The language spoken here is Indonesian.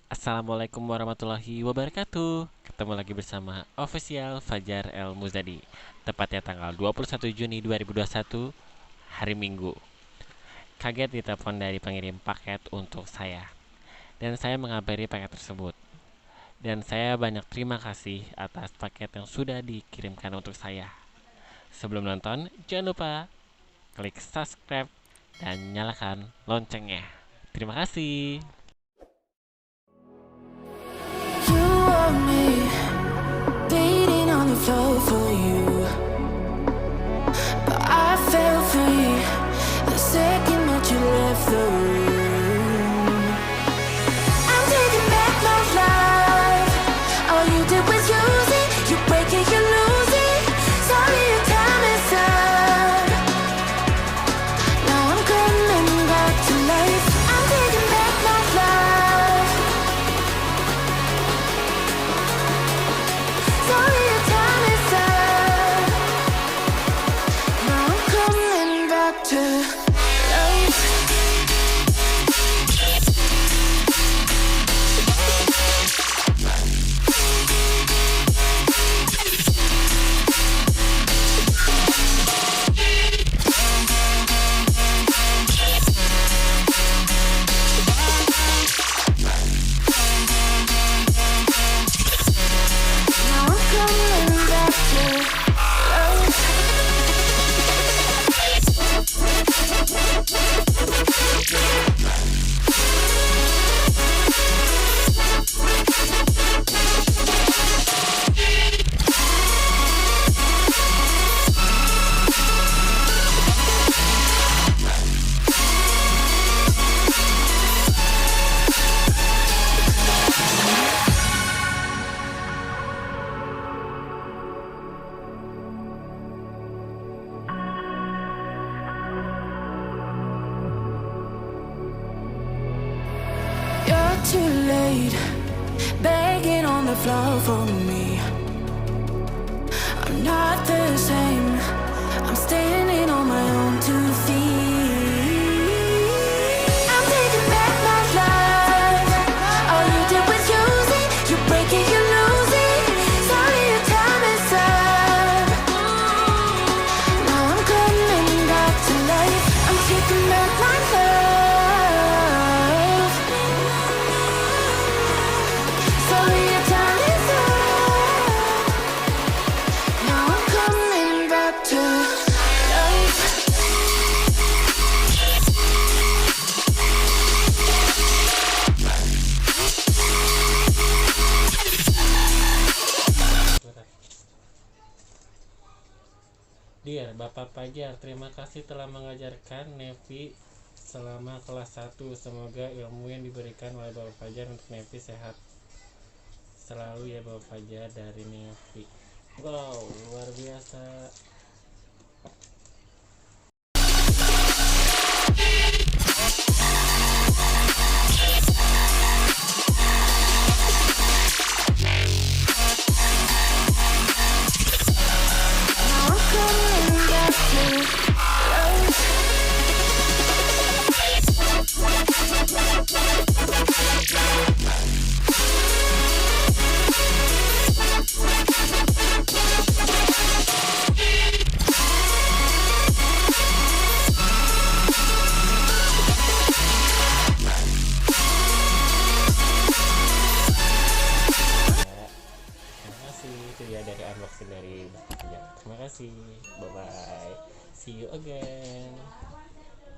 Assalamualaikum warahmatullahi wabarakatuh. Ketemu lagi bersama official Fajar El Muzadi. Tepatnya tanggal 21 Juni 2021, hari Minggu. Kaget ditelepon dari pengirim paket untuk saya. Dan saya mengabari paket tersebut. Dan saya banyak terima kasih atas paket yang sudah dikirimkan untuk saya. Sebelum nonton, jangan lupa klik subscribe dan nyalakan loncengnya. Terima kasih. You want me beating on the floor for you, but I fell free the second that you left the room. I'm taking back my life. All you did was use it. You break it, you lose it. Sorry, your time is up. Now I'm coming back to life. I'm taking back my life. Sorry, your time is up. Now I'm coming back to life. Now I'm coming back to life. You're too late, begging on the floor for me. I'm not the same. I'm standing on my own 2 feet. I'm taking back my life. All you did was use it. You break it, you lose it. Sorry, your time is up. Now I'm coming back to life. I'm taking back my love. Sorry, your time is up. Now I'm coming back to life. Dear Bapak Fajar, terima kasih telah mengajarkan Nevi selama kelas 1. Semoga ilmu yang diberikan oleh Bapak Fajar untuk Nevi sehat selalu ya Bapak Fajar, dari Nevi. Wow, luar biasa. Now I'm coming back to life. Terima kasih, itu ya dari unboxing dari Bapak Fajar. Terima kasih, bye bye, see you again.